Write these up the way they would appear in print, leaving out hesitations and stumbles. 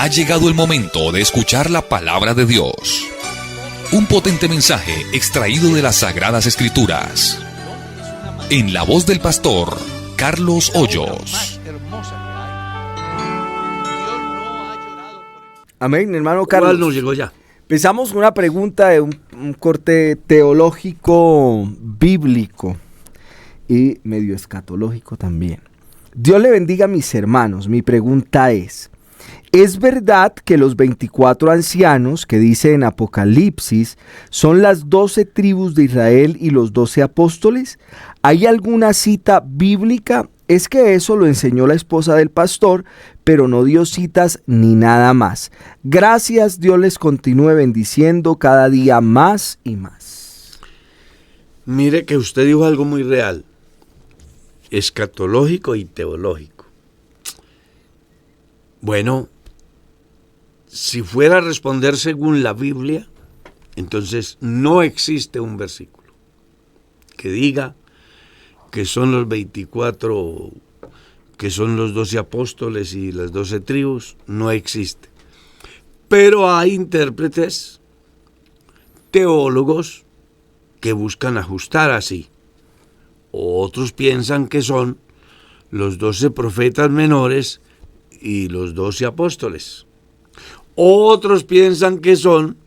Ha llegado el momento de escuchar la palabra de Dios. Un potente mensaje extraído de las Sagradas Escrituras. En la voz del pastor Carlos Hoyos. Amén, hermano Carlos. ¿Cuál nos llegó ya? Empezamos con una pregunta de un corte teológico, bíblico y medio escatológico también. Dios le bendiga a mis hermanos. Mi pregunta ¿es verdad que los 24 ancianos que dice en Apocalipsis son las 12 tribus de Israel y los 12 apóstoles? ¿Hay alguna cita bíblica? Es que eso lo enseñó la esposa del pastor, pero no dio citas ni nada más. Gracias, Dios les continúe bendiciendo cada día más y más. Mire que usted dijo algo muy real, escatológico y teológico. Bueno, si fuera a responder según la Biblia, entonces no existe un versículo que diga que son los 24, que son los 12 apóstoles y las 12 tribus, no existe. Pero hay intérpretes, teólogos, que buscan ajustar así. Otros piensan que son los 12 profetas menores y los 12 apóstoles. Otros piensan que son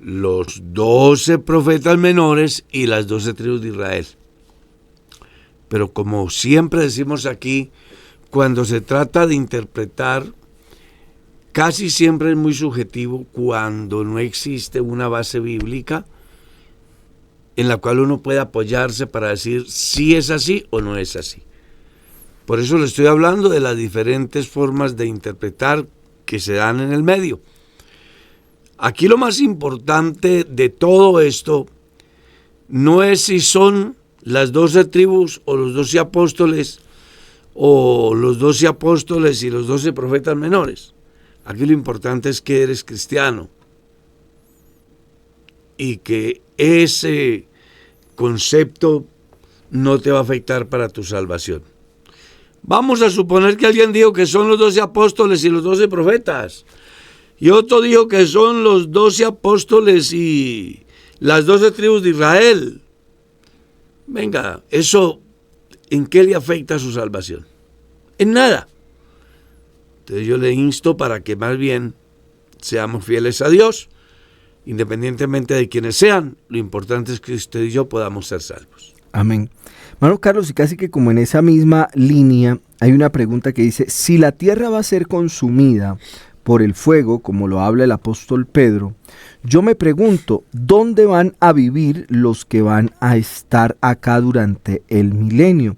los 12 profetas menores y las 12 tribus de Israel. Pero como siempre decimos aquí, cuando se trata de interpretar, casi siempre es muy subjetivo cuando no existe una base bíblica en la cual uno puede apoyarse para decir si es así o no es así. Por eso le estoy hablando de las diferentes formas de interpretar que se dan en el medio. Aquí lo más importante de todo esto no es si son las 12 tribus o los 12 apóstoles o los 12 apóstoles y los 12 profetas menores. Aquí lo importante es que eres cristiano y que ese concepto no te va a afectar para tu salvación. Vamos a suponer que alguien dijo que son los 12 apóstoles y los 12 profetas, y otro dijo que son los 12 apóstoles y las 12 tribus de Israel. Venga, ¿eso en qué le afecta a su salvación? En nada. Entonces yo le insto para que más bien seamos fieles a Dios, independientemente de quienes sean. Lo importante es que usted y yo podamos ser salvos. Amén. Hermano Carlos, y casi que como en esa misma línea hay una pregunta que dice, si la tierra va a ser consumida por el fuego, como lo habla el apóstol Pedro, yo me pregunto, ¿dónde van a vivir los que van a estar acá durante el milenio?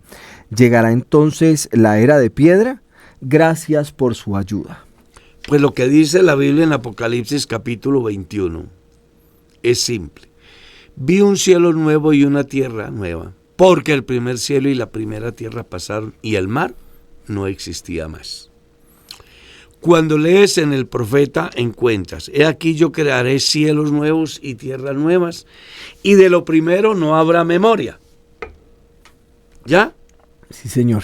¿Llegará entonces la era de piedra? Gracias por su ayuda. Pues lo que dice la Biblia en Apocalipsis capítulo 21 es simple. Vi un cielo nuevo y una tierra nueva, porque el primer cielo y la primera tierra pasaron y el mar no existía más. Cuando lees en el profeta encuentras, he aquí yo crearé cielos nuevos y tierras nuevas, y de lo primero no habrá memoria. ¿Ya? Sí, señor.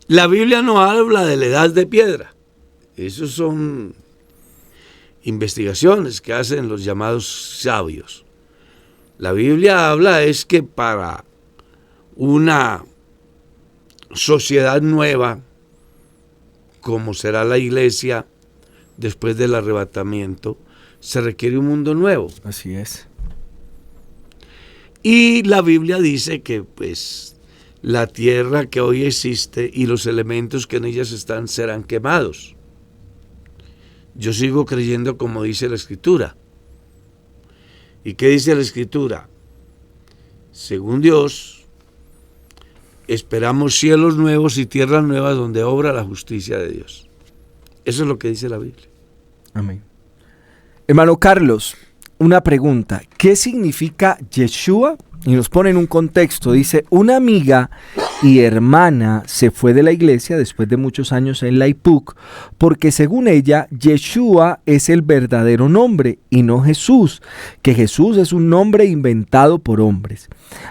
La Biblia no habla de la edad de piedra. Esos son investigaciones que hacen los llamados sabios. La Biblia habla es que para una sociedad nueva, como será la iglesia después del arrebatamiento, se requiere un mundo nuevo. Así es. Y la Biblia dice que pues la tierra que hoy existe y los elementos que en ellas están serán quemados. Yo sigo creyendo como dice la Escritura. ¿Y qué dice la Escritura? Según Dios, esperamos cielos nuevos y tierras nuevas donde obra la justicia de Dios. Eso es lo que dice la Biblia. Amén. Hermano Carlos, una pregunta. ¿Qué significa Yeshua? Y nos pone en un contexto. Dice, una amiga y hermana se fue de la iglesia después de muchos años en la IPUC, porque según ella, Yeshua es el verdadero nombre y no Jesús, que Jesús es un nombre inventado por hombres.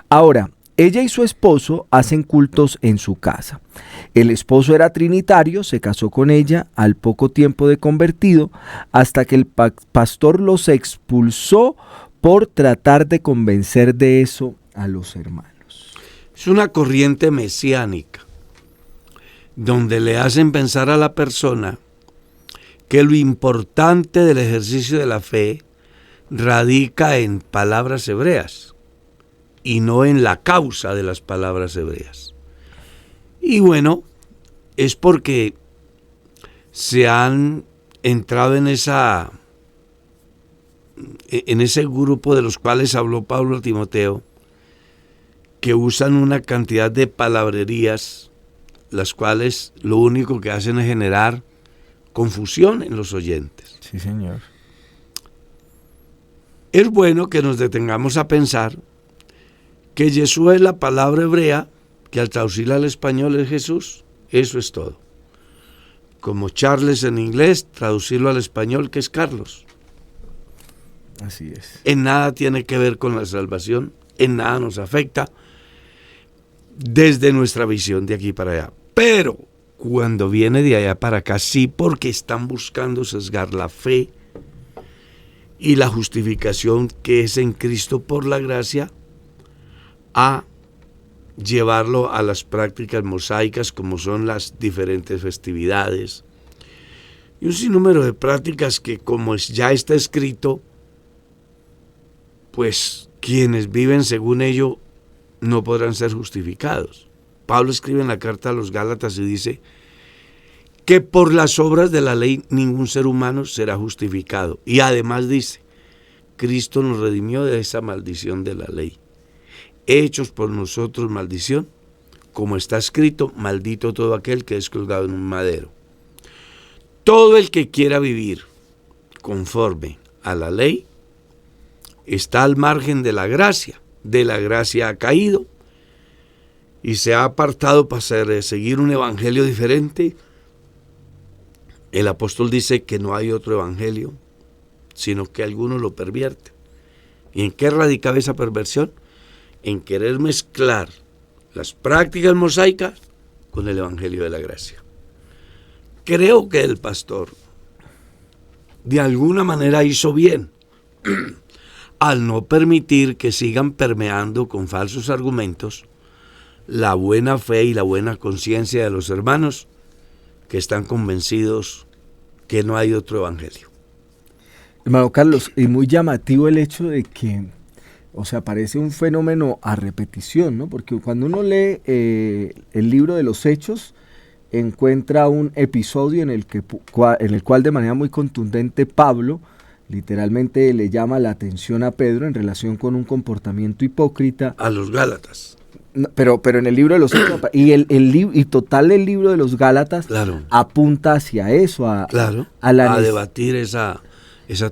Ahora, Ella y su esposo hacen cultos en su casa. El esposo era trinitario, se casó con ella al poco tiempo de convertido, hasta que el pastor los expulsó por tratar de convencer de eso a los hermanos. Es una corriente mesiánica, donde le hacen pensar a la persona que lo importante del ejercicio de la fe radica en palabras hebreas y no en la causa de las palabras hebreas. Y bueno, es porque se han entrado en ese grupo de los cuales habló Pablo a Timoteo, que usan una cantidad de palabrerías, las cuales lo único que hacen es generar confusión en los oyentes. Sí, señor. Es bueno que nos detengamos a pensar que Yeshua es la palabra hebrea, que al traducirla al español es Jesús. Eso es todo. Como Charles en inglés, traducirlo al español, que es Carlos. Así es. En nada tiene que ver con la salvación, en nada nos afecta desde nuestra visión de aquí para allá. Pero cuando viene de allá para acá, sí, porque están buscando sesgar la fe y la justificación que es en Cristo por la gracia, a llevarlo a las prácticas mosaicas, como son las diferentes festividades y un sinnúmero de prácticas que, como ya está escrito, pues quienes viven según ello no podrán ser justificados. Pablo escribe en la carta a los Gálatas y dice que por las obras de la ley ningún ser humano será justificado. Y además dice, Cristo nos redimió de esa maldición de la ley. Hechos por nosotros maldición, como está escrito, maldito todo aquel que es colgado en un madero. Todo el que quiera vivir conforme a la ley está al margen de la gracia ha caído y se ha apartado para seguir un evangelio diferente. El apóstol dice que no hay otro evangelio, sino que algunos lo pervierten. ¿Y en qué radicaba esa perversión? En querer mezclar las prácticas mosaicas con el evangelio de la gracia. Creo que el pastor de alguna manera hizo bien al no permitir que sigan permeando con falsos argumentos la buena fe y la buena conciencia de los hermanos que están convencidos que no hay otro evangelio. Hermano Carlos, y muy llamativo el hecho de que, o sea, parece un fenómeno a repetición, ¿no? Porque cuando uno lee el libro de los Hechos, encuentra un episodio en el cual de manera muy contundente Pablo literalmente le llama la atención a Pedro en relación con un comportamiento hipócrita. A los Gálatas. No, pero en el libro de los Hechos, y el libro de los Gálatas, claro, apunta hacia eso, a debatir esa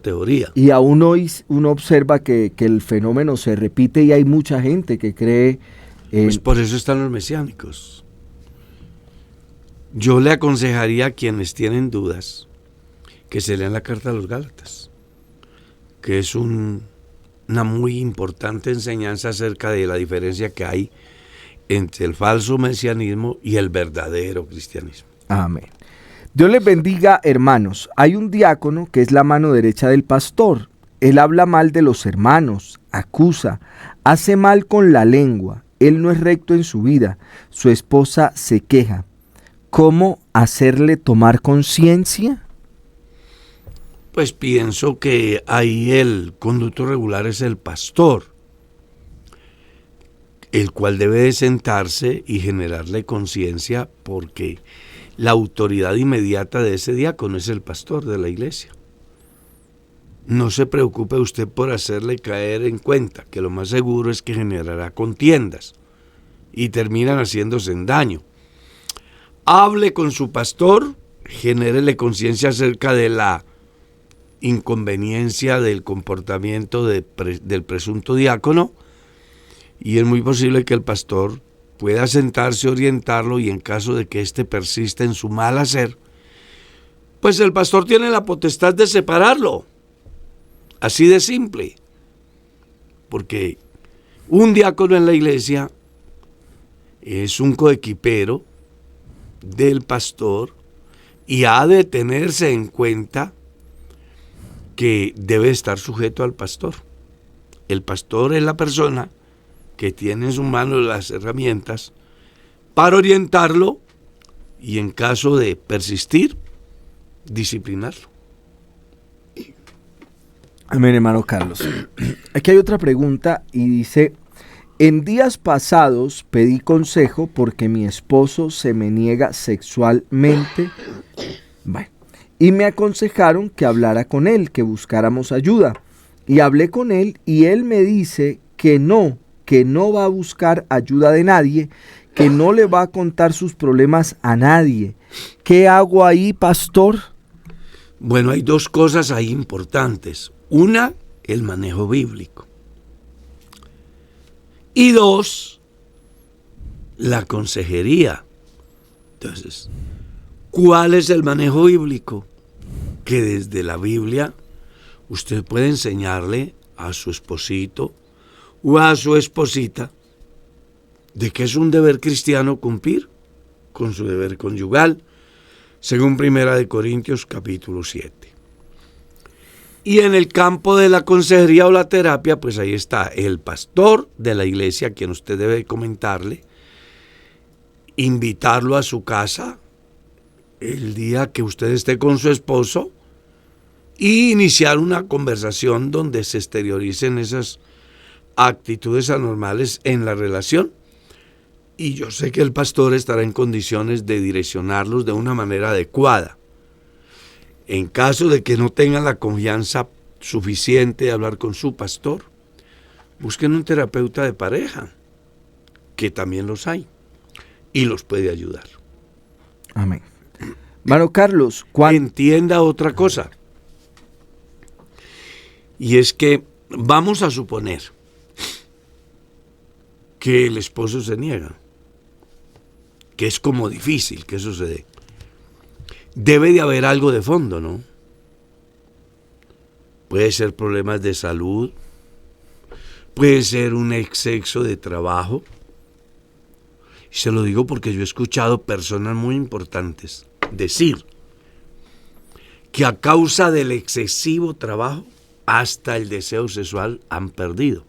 teoría. Y aún hoy uno observa que el fenómeno se repite y hay mucha gente que cree... Pues por eso están los mesiánicos. Yo le aconsejaría a quienes tienen dudas que se lean la carta a los Gálatas, que es una muy importante enseñanza acerca de la diferencia que hay entre el falso mesianismo y el verdadero cristianismo. Amén. Dios les bendiga, hermanos. Hay un diácono que es la mano derecha del pastor. Él habla mal de los hermanos, acusa, hace mal con la lengua. Él no es recto en su vida. Su esposa se queja. ¿Cómo hacerle tomar conciencia? Pues pienso que ahí el conducto regular es el pastor, el cual debe de sentarse y generarle conciencia, porque la autoridad inmediata de ese diácono es el pastor de la iglesia. No se preocupe usted por hacerle caer en cuenta que lo más seguro es que generará contiendas y terminan haciéndose en daño. Hable con su pastor, genérele conciencia acerca de la inconveniencia del comportamiento del presunto diácono, y es muy posible que el pastor pueda sentarse, orientarlo, y en caso de que éste persista en su mal hacer, pues el pastor tiene la potestad de separarlo. Así de simple. Porque un diácono en la iglesia es un coequipero del pastor y ha de tenerse en cuenta que debe estar sujeto al pastor. El pastor es la persona que tiene en sus manos las herramientas para orientarlo y, en caso de persistir, disciplinarlo. Amén, hermano Carlos. Aquí hay otra pregunta y dice: en días pasados pedí consejo porque mi esposo se me niega sexualmente. Bueno, y me aconsejaron que hablara con él, que buscáramos ayuda. Y hablé con él y él me dice que no va a buscar ayuda de nadie, que no le va a contar sus problemas a nadie. ¿Qué hago ahí, pastor? Bueno, hay dos cosas ahí importantes. Una, el manejo bíblico. Y dos, la consejería. Entonces, ¿cuál es el manejo bíblico? Que desde la Biblia usted puede enseñarle a su esposito o a su esposita de que es un deber cristiano cumplir con su deber conyugal, según 1 Corintios capítulo 7. Y en el campo de la consejería o la terapia, pues ahí está el pastor de la iglesia, a quien usted debe comentarle, invitarlo a su casa el día que usted esté con su esposo y iniciar una conversación donde se exterioricen esas actitudes anormales en la relación. Y yo sé que el pastor estará en condiciones de direccionarlos de una manera adecuada. En caso de que no tengan la confianza suficiente de hablar con su pastor, busquen un terapeuta de pareja, que también los hay, y los puede ayudar. Amén. Hermano Carlos, entienda otra cosa, y es que vamos a suponer que el esposo se niega, que es como difícil que eso se dé. Debe de haber algo de fondo, ¿no? Puede ser problemas de salud, puede ser un exceso de trabajo. Y se lo digo porque yo he escuchado personas muy importantes decir que a causa del excesivo trabajo, hasta el deseo sexual han perdido.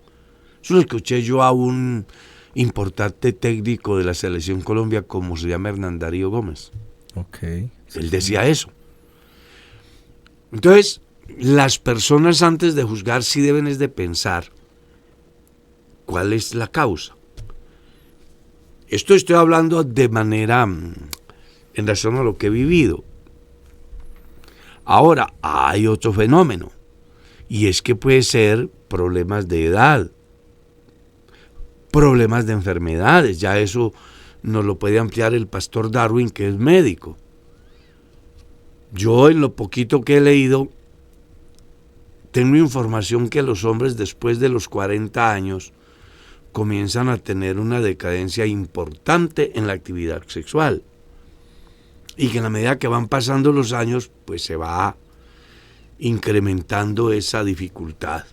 Eso lo escuché yo a un importante técnico de la Selección Colombia, como se llama Hernán Darío Gómez. Okay. Él decía eso. Entonces, las personas, antes de juzgar, sí deben es de pensar cuál es la causa. Esto estoy hablando de manera en razón a lo que he vivido. Ahora, hay otro fenómeno, y es que puede ser problemas de edad, problemas de enfermedades. Ya eso nos lo puede ampliar el pastor Darwin, que es médico. Yo, en lo poquito que he leído, tengo información que los hombres después de los 40 años comienzan a tener una decadencia importante en la actividad sexual, y que en la medida que van pasando los años, pues se va incrementando esa dificultad.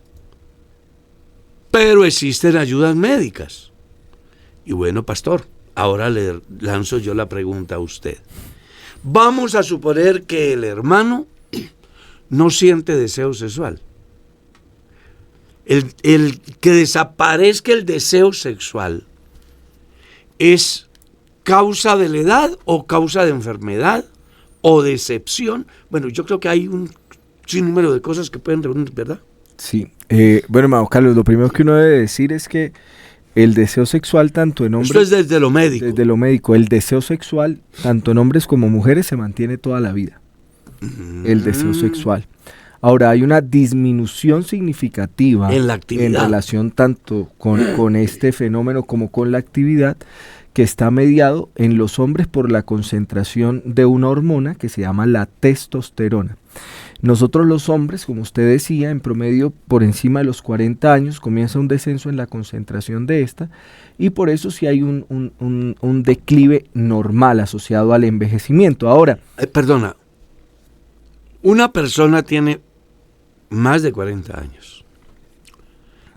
Pero existen ayudas médicas. Y bueno, pastor, ahora le lanzo yo la pregunta a usted. Vamos a suponer que el hermano no siente deseo sexual. El que desaparezca el deseo sexual, ¿es causa de la edad o causa de enfermedad o decepción? Bueno, yo creo que hay un sinnúmero de cosas que pueden reunir, ¿verdad? Sí. Bueno, hermano Carlos, lo primero que uno debe decir es que el deseo sexual, tanto en hombres... Esto es desde lo médico. Desde lo médico. El deseo sexual, tanto en hombres como mujeres, se mantiene toda la vida. El deseo sexual. Ahora, hay una disminución significativa en la actividad, en relación tanto con este fenómeno como con la actividad, que está mediado en los hombres por la concentración de una hormona que se llama la testosterona. Nosotros los hombres, como usted decía, en promedio por encima de los 40 años comienza un descenso en la concentración de esta, y por eso sí hay un declive normal asociado al envejecimiento. Ahora, perdona, una persona tiene más de 40 años.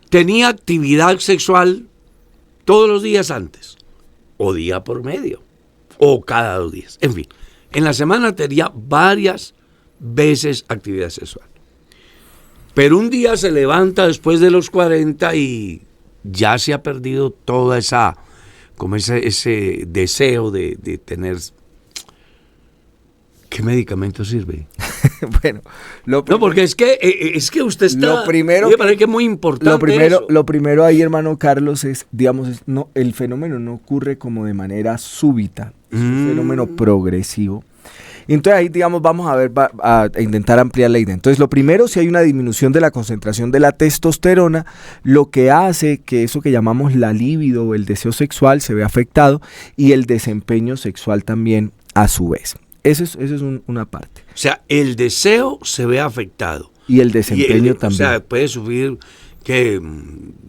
Tenía actividad sexual todos los días antes, o día por medio, o cada 2 días. En fin, en la semana tendría varias veces actividad sexual. Pero un día se levanta después de los 40 y ya se ha perdido toda esa, como ese deseo de tener. ¿Qué medicamento sirve? Bueno, no, porque es que usted está. Lo primero me parece que es muy importante. Lo primero ahí, hermano Carlos, es, digamos, no, el fenómeno no ocurre como de manera súbita, es un fenómeno progresivo. Entonces ahí, digamos, vamos a ver, a intentar ampliar la idea. Entonces, lo primero, si hay una disminución de la concentración de la testosterona, lo que hace que eso que llamamos la libido o el deseo sexual se vea afectado y el desempeño sexual también a su vez. Eso es una parte. O sea, el deseo se ve afectado. Y el desempeño también. O sea, puede sufrir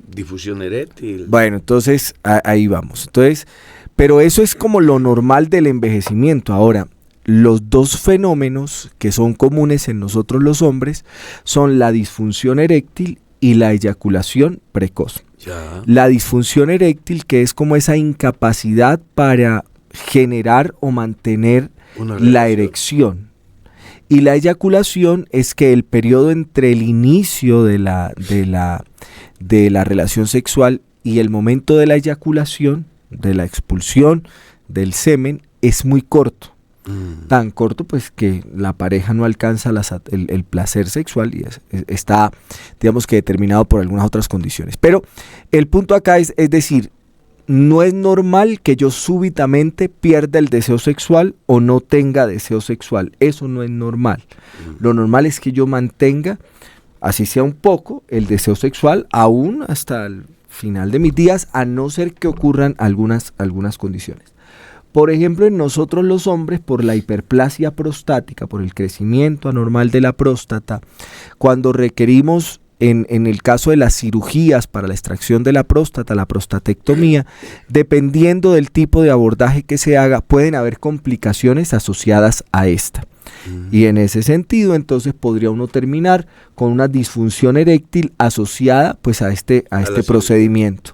difusión eréctil. Bueno, entonces ahí vamos. Entonces, pero eso es como lo normal del envejecimiento. Ahora, los dos fenómenos que son comunes en nosotros los hombres son la disfunción eréctil y la eyaculación precoz. Ya. La disfunción eréctil, que es como esa incapacidad para generar o mantener la erección. Y la eyaculación es que el periodo entre el inicio de la relación sexual y el momento de la eyaculación, de la expulsión del semen, es muy corto. Tan corto pues que la pareja no alcanza el placer sexual y está, digamos que determinado por algunas otras condiciones. Pero el punto acá es decir, no es normal que yo súbitamente pierda el deseo sexual o no tenga deseo sexual. Eso no es normal. Lo normal es que yo mantenga, así sea un poco, el deseo sexual aún hasta el final de mis días, a no ser que ocurran algunas condiciones. Por ejemplo, en nosotros los hombres, por la hiperplasia prostática, por el crecimiento anormal de la próstata, cuando requerimos, en el caso de las cirugías para la extracción de la próstata, la prostatectomía, dependiendo del tipo de abordaje que se haga, pueden haber complicaciones asociadas a esta. Y en ese sentido, entonces, podría uno terminar con una disfunción eréctil asociada pues a este procedimiento.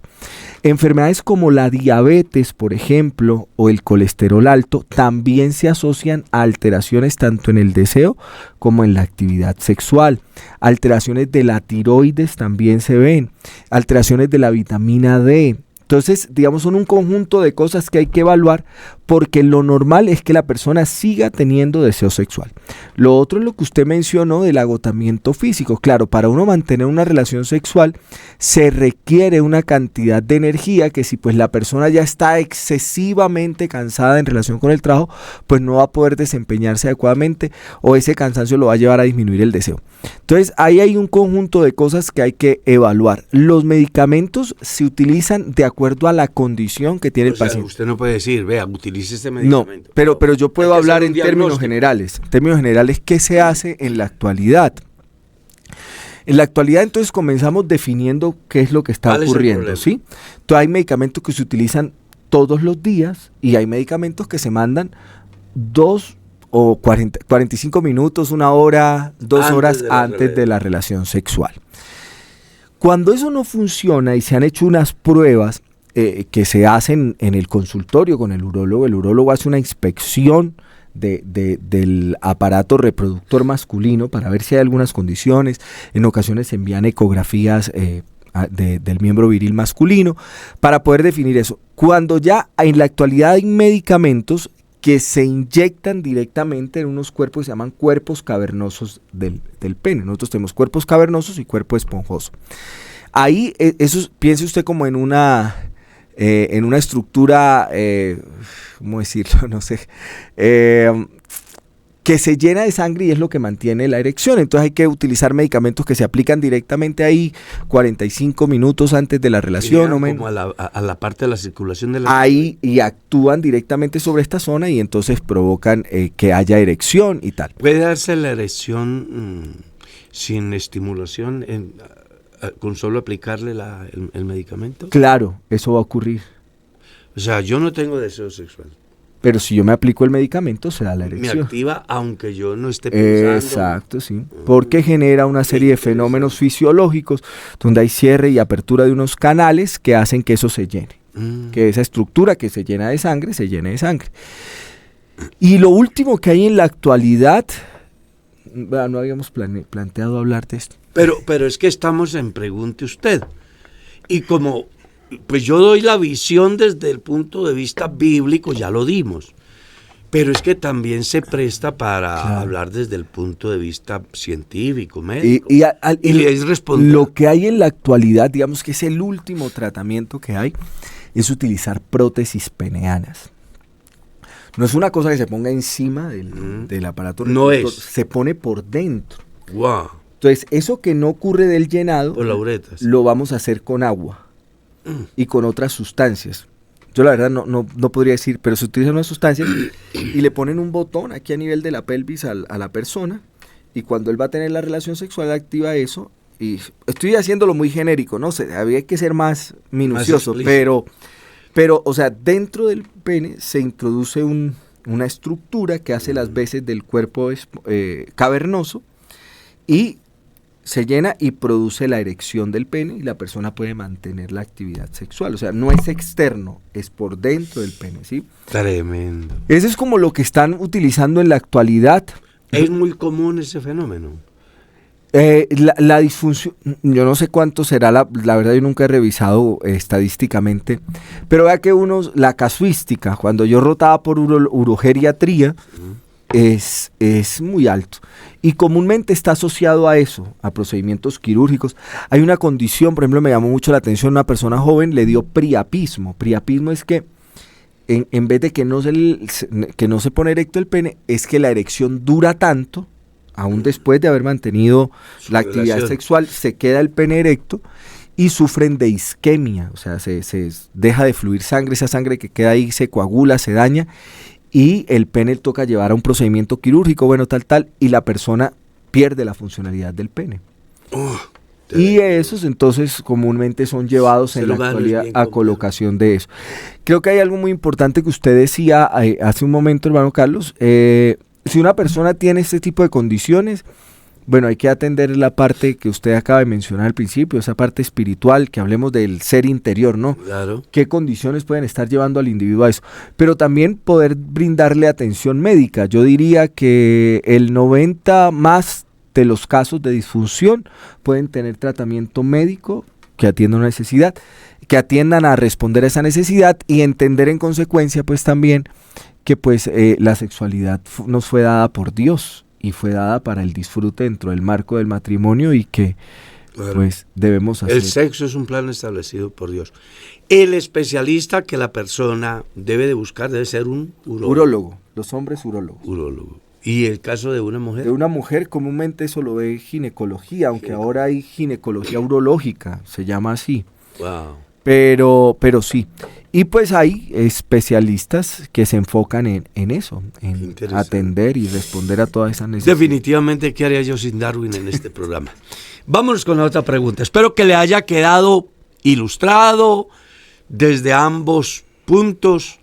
Enfermedades como la diabetes, por ejemplo, o el colesterol alto, también se asocian a alteraciones tanto en el deseo como en la actividad sexual. Alteraciones de la tiroides también se ven, alteraciones de la vitamina D. Entonces, digamos, son un conjunto de cosas que hay que evaluar porque lo normal es que la persona siga teniendo deseo sexual. Lo otro es lo que usted mencionó del agotamiento físico. Claro, para uno mantener una relación sexual se requiere una cantidad de energía que si pues la persona ya está excesivamente cansada en relación con el trabajo, pues no va a poder desempeñarse adecuadamente o ese cansancio lo va a llevar a disminuir el deseo. Entonces, ahí hay un conjunto de cosas que hay que evaluar. Los medicamentos se utilizan de acuerdo a la condición que tiene el paciente. Usted no puede decir, vea, utilice este medicamento. No, pero yo puedo hablar en términos generales. En términos generales, ¿qué se hace en la actualidad? En la actualidad, entonces, comenzamos definiendo qué es lo que está ocurriendo, ¿sí? Entonces, hay medicamentos que se utilizan todos los días y hay medicamentos que se mandan 2 o 45 minutos, 1 hora, 2 horas antes de la relación sexual. Cuando eso no funciona y se han hecho unas pruebas que se hacen en el consultorio con el urólogo hace una inspección del aparato reproductor masculino para ver si hay algunas condiciones. En ocasiones se envían ecografías del miembro viril masculino para poder definir eso. Cuando ya en la actualidad hay medicamentos que se inyectan directamente en unos cuerpos que se llaman cuerpos cavernosos del pene. Nosotros tenemos cuerpos cavernosos y cuerpo esponjoso. Ahí, eso piense usted como en una estructura, ¿cómo decirlo? No sé, que se llena de sangre y es lo que mantiene la erección. Entonces hay que utilizar medicamentos que se aplican directamente ahí 45 minutos antes de la relación. Como a la parte de la circulación de la ahí sangre. Y actúan directamente sobre esta zona y entonces provocan que haya erección y tal. ¿Puede darse la erección sin estimulación con solo aplicarle el medicamento? Claro, eso va a ocurrir. O sea, yo no tengo deseo sexual. Pero si yo me aplico el medicamento, se da la erección. Me activa aunque yo no esté pensando. Exacto, sí. Porque genera una serie de fenómenos fisiológicos donde hay cierre y apertura de unos canales que hacen que eso se llene. Que esa estructura que se llena de sangre, se llene de sangre. Y lo último que hay en la actualidad, no habíamos planteado hablar de esto. Pero es que estamos en Pregunte Usted. Y como pues yo doy la visión desde el punto de vista bíblico, ya lo dimos. Pero es que también se presta para hablar desde el punto de vista científico, médico. Y les responder. Lo que hay en la actualidad, digamos que es el último tratamiento que hay, es utilizar prótesis peneanas. No es una cosa que se ponga encima del aparato. No es. Se pone por dentro. Wow. Entonces, eso que no ocurre del llenado, Por la uretra. lo vamos a hacer con agua y con otras sustancias. Yo la verdad no podría decir, pero se utilizan unas sustancias y le ponen un botón aquí a nivel de la pelvis a la persona, y cuando él va a tener la relación sexual activa eso, y estoy haciéndolo muy genérico, no sé, había que ser más minucioso, pero, o sea, dentro del pene se introduce una estructura que hace las veces del cuerpo cavernoso, y se llena y produce la erección del pene, y la persona puede mantener la actividad sexual. O sea, no es externo, es por dentro del pene, ¿sí? Tremendo. Eso es como lo que están utilizando en la actualidad. Es muy común ese fenómeno. La disfunción, yo no sé cuánto será, la verdad yo nunca he revisado estadísticamente, pero vea que la casuística, cuando yo rotaba por urogeriatría, es muy alto, y comúnmente está asociado a eso, a procedimientos quirúrgicos. Hay una condición, por ejemplo, me llamó mucho la atención, una persona joven le dio priapismo. Priapismo es que en vez de que no se pone erecto el pene, es que la erección dura tanto, aún después de haber mantenido la actividad sexual, se queda el pene erecto y sufren de isquemia, o sea, se deja de fluir sangre, esa sangre que queda ahí se coagula, se daña, y el pene toca llevar a un procedimiento quirúrgico, bueno, tal, y la persona pierde la funcionalidad del pene. Y esos entonces comúnmente son llevados en la actualidad a colocación de eso. Creo que hay algo muy importante que usted decía hace un momento, hermano Carlos. Si una persona tiene este tipo de condiciones, bueno, hay que atender la parte que usted acaba de mencionar al principio, esa parte espiritual, que hablemos del ser interior, ¿no? Claro. ¿Qué condiciones pueden estar llevando al individuo a eso? Pero también poder brindarle atención médica. Yo diría que el 90 más de los casos de disfunción pueden tener tratamiento médico que atienda una necesidad, que atiendan a responder a esa necesidad, y entender en consecuencia pues también que pues la sexualidad nos fue dada por Dios y fue dada para el disfrute dentro del marco del matrimonio, y que pues debemos hacer. El sexo es un plan establecido por Dios. El especialista que la persona debe de buscar debe ser un urólogo. Urólogo, los hombres urólogos. Urólogo. ¿Y el caso de una mujer? De una mujer comúnmente eso lo ve ginecología, aunque ahora hay ginecología urológica, se llama así. Wow. Pero sí. Y pues hay especialistas que se enfocan en eso, en atender y responder a todas esas necesidades. Definitivamente, ¿qué haría yo sin Darwin en este programa? Vámonos con la otra pregunta. Espero que le haya quedado ilustrado desde ambos puntos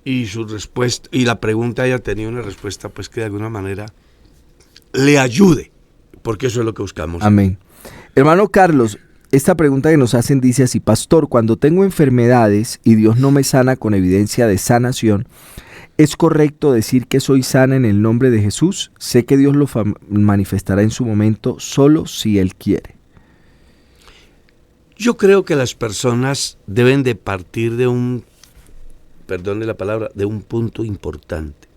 y su respuesta, y la pregunta haya tenido una respuesta pues que de alguna manera le ayude, porque eso es lo que buscamos. Amén. Hermano Carlos, esta pregunta que nos hacen dice así: pastor, cuando tengo enfermedades y Dios no me sana con evidencia de sanación, ¿es correcto decir que soy sana en el nombre de Jesús? Sé que Dios lo manifestará en su momento, solo si Él quiere. Yo creo que las personas deben de partir de un punto importante,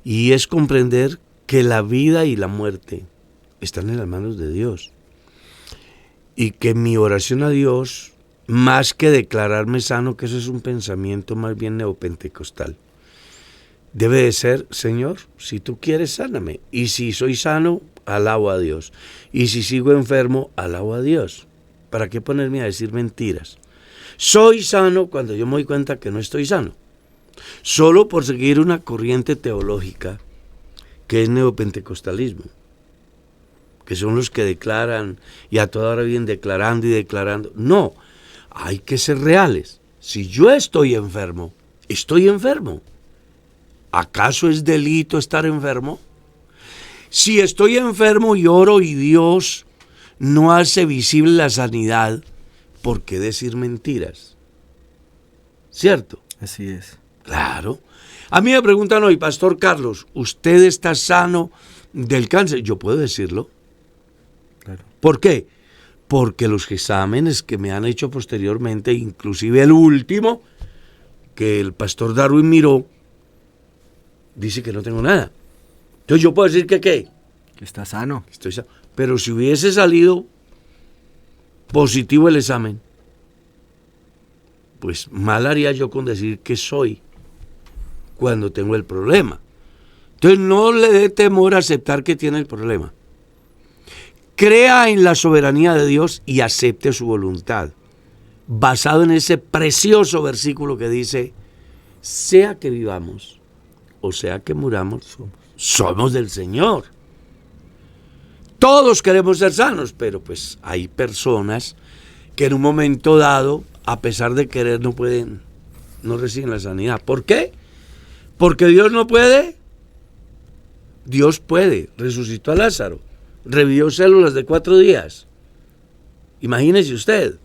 y es comprender que la vida y la muerte están en las manos de Dios, y que mi oración a Dios, más que declararme sano, que eso es un pensamiento más bien neopentecostal, debe de ser: Señor, si tú quieres, sáname, y si soy sano, alabo a Dios, y si sigo enfermo, alabo a Dios. ¿Para qué ponerme a decir mentiras? Soy sano cuando yo me doy cuenta que no estoy sano, solo por seguir una corriente teológica que es neopentecostalismo, que son los que declaran y a toda hora vienen declarando y declarando. No, hay que ser reales. Si yo estoy enfermo, estoy enfermo. ¿Acaso es delito estar enfermo? Si estoy enfermo y oro y Dios no hace visible la sanidad, ¿por qué decir mentiras? ¿Cierto? Así es. Claro. A mí me preguntan hoy, Pastor Carlos, ¿usted está sano del cáncer? Yo puedo decirlo. Claro. ¿Por qué? Porque los exámenes que me han hecho posteriormente, inclusive el último, que el pastor Darwin miró, dice que no tengo nada. Entonces yo puedo decir que ¿qué? Que está sano. Estoy sano. Pero si hubiese salido positivo el examen, pues mal haría yo con decir que soy cuando tengo el problema. Entonces no le dé temor a aceptar que tiene el problema. Crea en la soberanía de Dios y acepte su voluntad, basado en ese precioso versículo que dice, sea que vivamos o sea que muramos, somos del Señor. Todos queremos ser sanos, pero pues hay personas que en un momento dado, a pesar de querer, no reciben la sanidad. ¿Por qué? Porque Dios no puede. Dios puede. Resucitó a Lázaro. Revivió células de 4 días. Imagínese usted.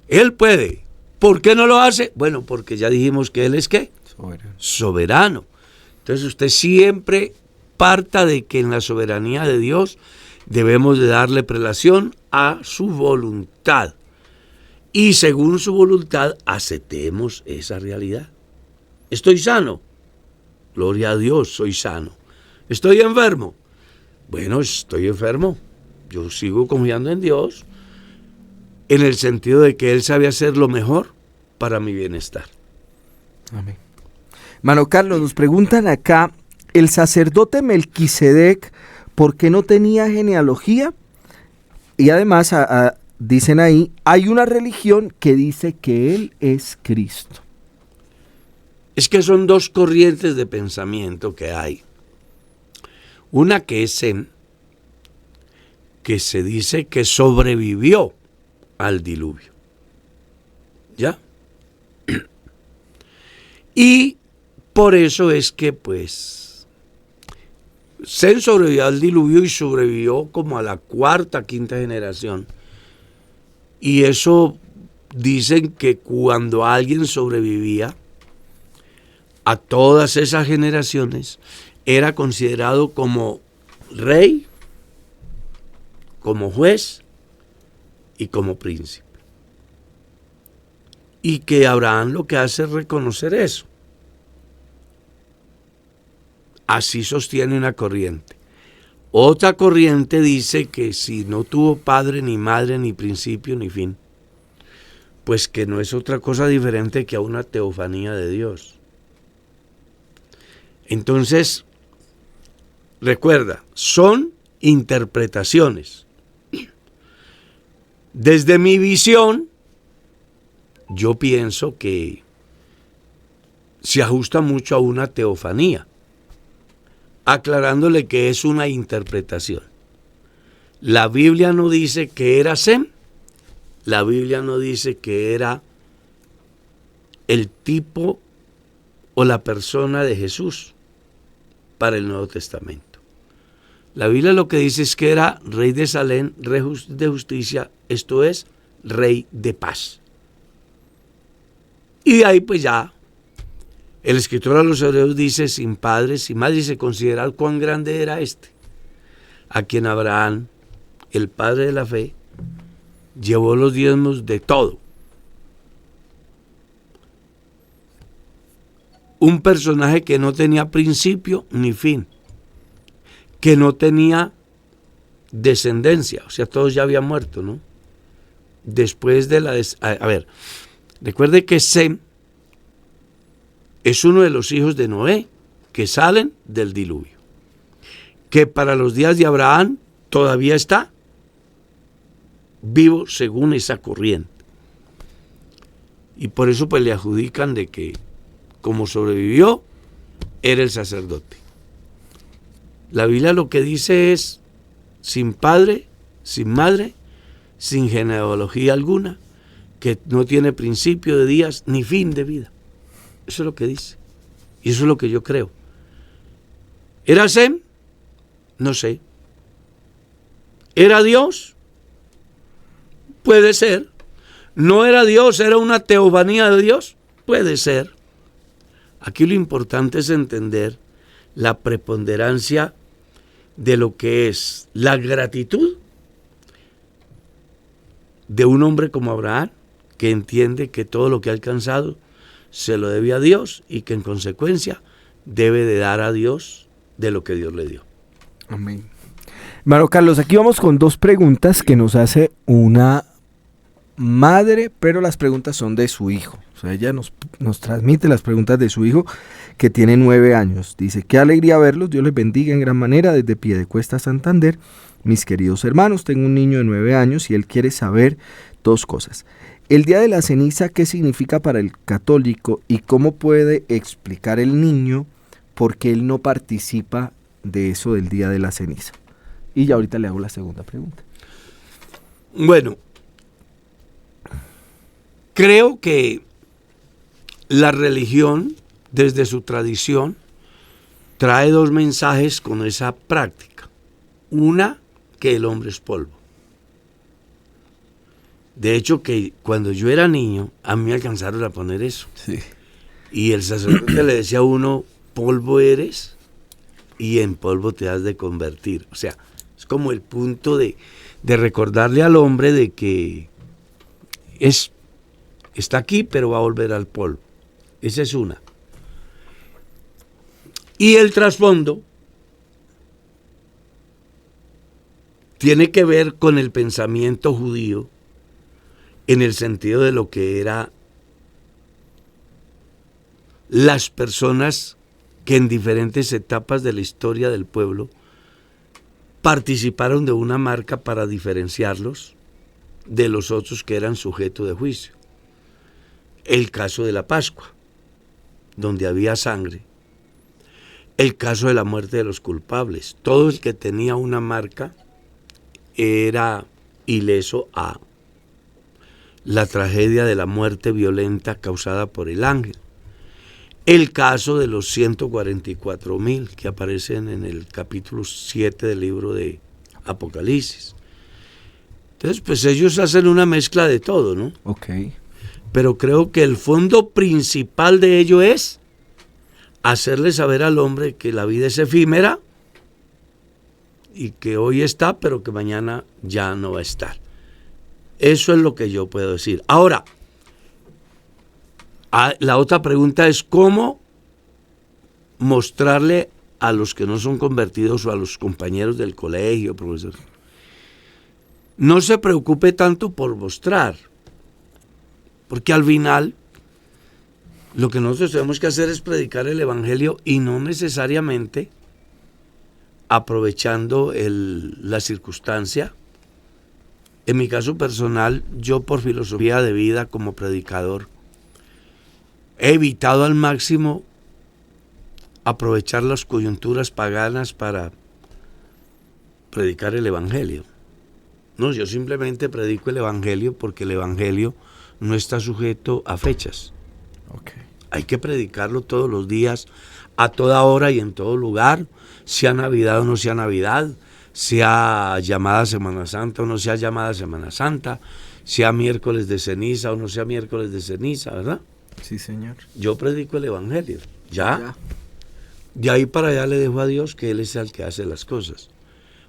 Él puede. ¿Por qué no lo hace? Bueno, porque ya dijimos que Él es ¿qué? Soberano. Entonces usted siempre parta de que en la soberanía de Dios debemos de darle prelación a su voluntad. Y según su voluntad aceptemos esa realidad. Estoy sano. Gloria a Dios, soy sano. Estoy enfermo. Bueno, estoy enfermo. Yo sigo confiando en Dios en el sentido de que Él sabe hacer lo mejor para mi bienestar. Amén. Mano Carlos, nos preguntan acá, el sacerdote Melquisedec, ¿por qué no tenía genealogía? Y además, dicen ahí, hay una religión que dice que Él es Cristo. Es que son 2 corrientes de pensamiento que hay. Una que es Sem, que se dice que sobrevivió al diluvio. ¿Ya? Y por eso es que, pues, Sem sobrevivió al diluvio y sobrevivió como a la 4ª, 5ª generación. Y eso dicen que cuando alguien sobrevivía a todas esas generaciones, era considerado como rey, como juez y como príncipe. Y que Abraham lo que hace es reconocer eso. Así sostiene una corriente. Otra corriente dice que si no tuvo padre, ni madre, ni principio, ni fin, pues que no es otra cosa diferente que a una teofanía de Dios. Entonces, recuerda, son interpretaciones. Desde mi visión, yo pienso que se ajusta mucho a una teofanía, aclarándole que es una interpretación. La Biblia no dice que era Sem, la Biblia no dice que era el tipo o la persona de Jesús para el Nuevo Testamento. La Biblia lo que dice es que era rey de Salem, rey de justicia, esto es, rey de paz. Y de ahí pues ya, el escritor a los hebreos dice, sin padre, sin madre, y se considera cuán grande era este, a quien Abraham, el padre de la fe, llevó los diezmos de todo. Un personaje que no tenía principio ni fin, que no tenía descendencia, o sea, todos ya habían muerto, ¿no? Después de la... A ver, recuerde que Sem es uno de los hijos de Noé que salen del diluvio, que para los días de Abraham todavía está vivo según esa corriente. Y por eso pues le adjudican de que como sobrevivió, era el sacerdote. La Biblia lo que dice es sin padre, sin madre, sin genealogía alguna, que no tiene principio de días ni fin de vida. Eso es lo que dice. Y eso es lo que yo creo. ¿Era Sem? No sé. ¿Era Dios? Puede ser. ¿No era Dios? ¿Era una teofanía de Dios? Puede ser. Aquí lo importante es entender la preponderancia de lo que es la gratitud de un hombre como Abraham, que entiende que todo lo que ha alcanzado se lo debe a Dios y que en consecuencia debe de dar a Dios de lo que Dios le dio. Amén. Hermano Carlos, aquí vamos con 2 preguntas que nos hace una madre, pero las preguntas son de su hijo. O sea, ella nos transmite las preguntas de su hijo, que tiene 9 años. Dice: qué alegría verlos, Dios les bendiga en gran manera desde Piedecuesta, Santander. Mis queridos hermanos, tengo un niño de 9 años y él quiere saber 2 cosas. El día de la ceniza, ¿qué significa para el católico y cómo puede explicar el niño por qué él no participa de eso del día de la ceniza? Y ya ahorita le hago la segunda pregunta. Bueno, creo que la religión, desde su tradición, trae 2 mensajes con esa práctica. Una, que el hombre es polvo. De hecho, que cuando yo era niño, a mí me alcanzaron a poner eso. Sí. Y el sacerdote le decía a uno: polvo eres y en polvo te has de convertir. O sea, es como el punto de recordarle al hombre de que está aquí, pero va a volver al polvo. Esa es una. Y el trasfondo tiene que ver con el pensamiento judío en el sentido de lo que era las personas que en diferentes etapas de la historia del pueblo participaron de una marca para diferenciarlos de los otros que eran sujeto de juicio. El caso de la Pascua, donde había sangre. El caso de la muerte de los culpables. Todo el que tenía una marca era ileso a la tragedia de la muerte violenta causada por el ángel. El caso de los 144,000 que aparecen en el capítulo 7 del libro de Apocalipsis. Entonces, pues ellos hacen una mezcla de todo, ¿no? Ok. Pero creo que el fondo principal de ello es hacerle saber al hombre que la vida es efímera y que hoy está, pero que mañana ya no va a estar. Eso es lo que yo puedo decir. Ahora, la otra pregunta es cómo mostrarle a los que no son convertidos o a los compañeros del colegio, profesor. No se preocupe tanto por mostrar, porque al final lo que nosotros tenemos que hacer es predicar el evangelio y no necesariamente aprovechando la circunstancia. En mi caso personal, yo por filosofía de vida como predicador, he evitado al máximo aprovechar las coyunturas paganas para predicar el evangelio. No, yo simplemente predico el evangelio porque el evangelio no está sujeto a fechas. Okay. Hay que predicarlo todos los días, a toda hora y en todo lugar, sea Navidad o no sea Navidad, sea llamada Semana Santa o no sea llamada Semana Santa, sea miércoles de ceniza o no sea miércoles de ceniza, ¿verdad? Sí, señor. Yo predico el evangelio, ¿ya? De ahí para allá le dejo a Dios que Él es el que hace las cosas.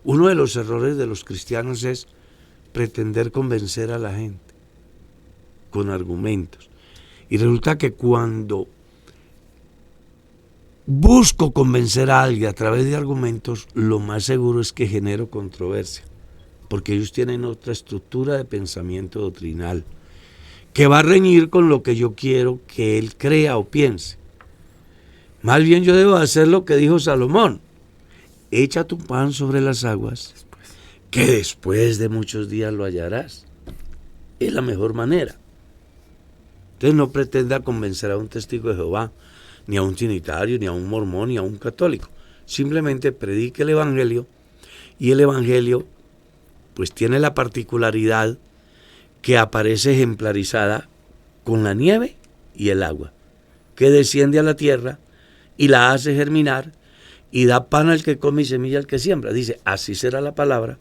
Uno de los errores de los cristianos es pretender convencer a la gente con argumentos. Y resulta que cuando busco convencer a alguien a través de argumentos, lo más seguro es que genero controversia, porque ellos tienen otra estructura de pensamiento doctrinal que va a reñir con lo que yo quiero que él crea o piense. Más bien yo debo hacer lo que dijo Salomón: echa tu pan sobre las aguas, que después de muchos días lo hallarás. Es la mejor manera. Entonces no pretenda convencer a un testigo de Jehová, ni a un trinitario, ni a un mormón, ni a un católico. Simplemente predique el evangelio, y el evangelio pues tiene la particularidad que aparece ejemplarizada con la nieve y el agua, que desciende a la tierra y la hace germinar y da pan al que come y semilla al que siembra. Dice: así será la palabra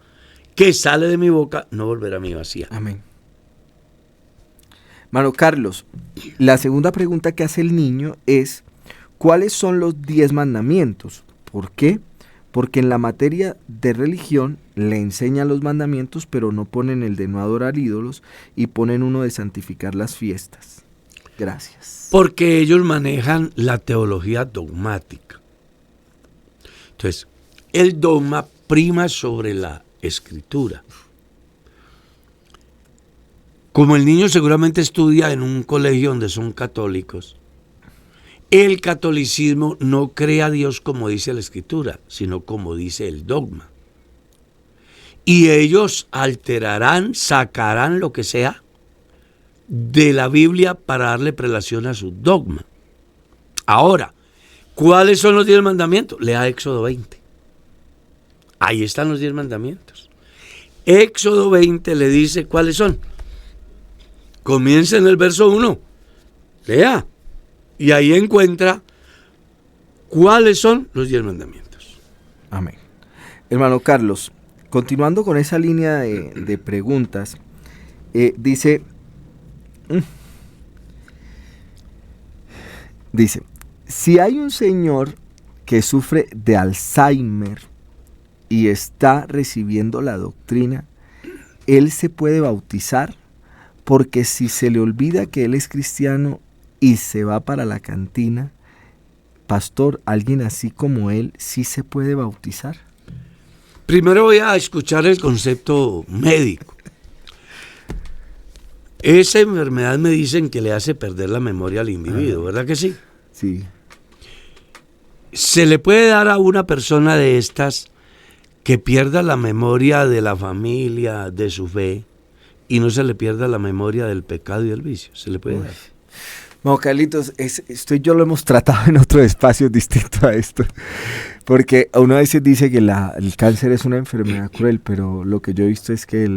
que sale de mi boca, no volverá a mí vacía. Amén. Mano Carlos, la segunda pregunta que hace el niño es, ¿cuáles son los 10 mandamientos? ¿Por qué? Porque en la materia de religión le enseñan los mandamientos, pero no ponen el de no adorar ídolos y ponen uno de santificar las fiestas. Gracias. Porque ellos manejan la teología dogmática. Entonces, el dogma prima sobre la escritura. Como el niño seguramente estudia en un colegio donde son católicos, el catolicismo no cree a Dios como dice la escritura, sino como dice el dogma. Y ellos alterarán, sacarán lo que sea de la Biblia para darle prelación a su dogma. Ahora, ¿cuáles son los 10 mandamientos? Lea Éxodo 20. Ahí están los 10 mandamientos. Éxodo 20 le dice cuáles son. Comienza en el verso 1. Lea. Y ahí encuentra cuáles son los 10 mandamientos. Amén. Hermano Carlos, continuando con esa línea de preguntas, dice, si hay un señor que sufre de Alzheimer y está recibiendo la doctrina, ¿él se puede bautizar? Porque si se le olvida que él es cristiano y se va para la cantina, pastor, alguien así como él, ¿sí se puede bautizar? Primero voy a escuchar el concepto médico. Esa enfermedad me dicen que le hace perder la memoria al individuo, ¿verdad que sí? Sí. ¿Se le puede dar a una persona de estas que pierda la memoria de la familia, de su fe, y no se le pierda la memoria del pecado y del vicio? ¿Se le puede dar? No, Carlitos, esto yo lo hemos tratado en otros espacios distintos a esto, porque uno a veces dice que el cáncer es una enfermedad cruel, pero lo que yo he visto es que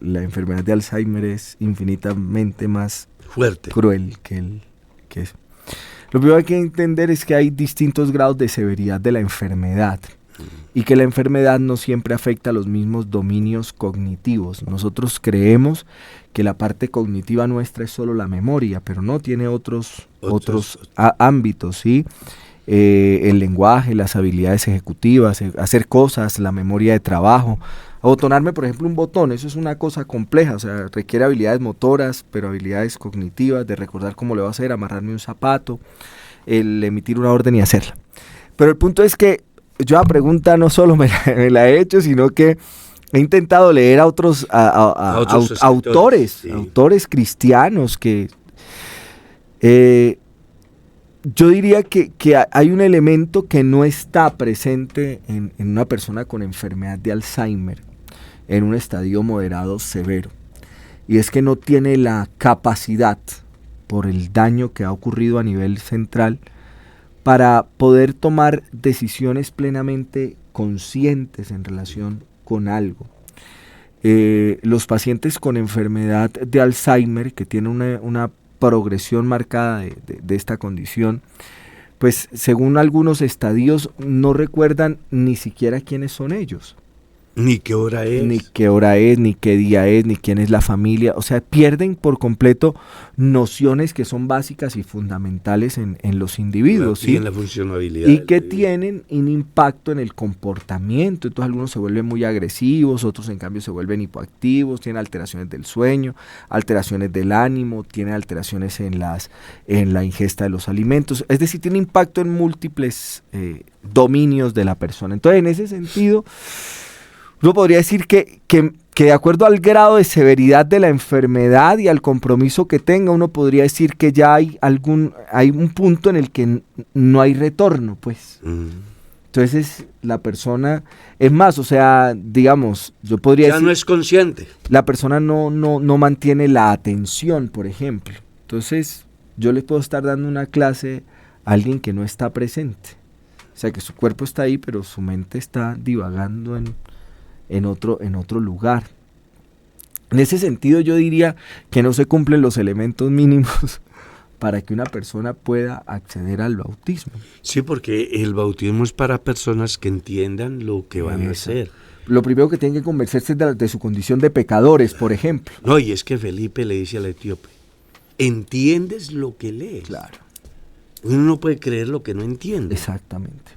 la enfermedad de Alzheimer es infinitamente más fuerte, cruel que eso. Lo primero que hay que entender es que hay distintos grados de severidad de la enfermedad y que la enfermedad no siempre afecta a los mismos dominios cognitivos. Nosotros creemos que la parte cognitiva nuestra es solo la memoria, pero no, tiene otros ámbitos, ¿sí? El lenguaje, las habilidades ejecutivas, hacer cosas, la memoria de trabajo. Abotonarme, por ejemplo, un botón, eso es una cosa compleja, o sea, requiere habilidades motoras, pero habilidades cognitivas, de recordar cómo le va a hacer, amarrarme un zapato, el emitir una orden y hacerla. Pero el punto es que yo la pregunta no solo me la he hecho, sino que he intentado leer a otros autores, sí, autores cristianos que yo diría que hay un elemento que no está presente en una persona con enfermedad de Alzheimer en un estadio moderado severo, y es que no tiene la capacidad, por el daño que ha ocurrido a nivel central, para poder tomar decisiones plenamente conscientes en relación con algo. Los pacientes con enfermedad de Alzheimer, que tienen una progresión marcada de esta condición, pues según algunos estadios no recuerdan ni siquiera quiénes son ellos. Ni qué hora es. Ni qué hora es, ni qué día es, ni quién es la familia. O sea, pierden por completo nociones que son básicas y fundamentales en los individuos. Y ¿sí? en la funcionabilidad. Y que tienen un impacto en el comportamiento. Entonces algunos se vuelven muy agresivos, otros en cambio se vuelven hipoactivos, tienen alteraciones del sueño, alteraciones del ánimo, tienen alteraciones en la ingesta de los alimentos. Es decir, tiene impacto en múltiples dominios de la persona. Entonces, en ese sentido, uno podría decir que de acuerdo al grado de severidad de la enfermedad y al compromiso que tenga, uno podría decir que ya hay un punto en el que no hay retorno, pues. Entonces la persona, es más, o sea, digamos, yo podría decir, ya no es consciente. La persona no mantiene la atención, por ejemplo. Entonces yo le puedo estar dando una clase a alguien que no está presente. O sea, que su cuerpo está ahí, pero su mente está divagando en otro lugar. En ese sentido yo diría que no se cumplen los elementos mínimos para que una persona pueda acceder al bautismo. Sí, porque el bautismo es para personas que entiendan lo que van a hacer. Lo primero que tienen que convencerse es de su condición de pecadores, por ejemplo. No, y es que Felipe le dice al etíope, entiendes lo que lees. Claro. Uno no puede creer lo que no entiende. Exactamente.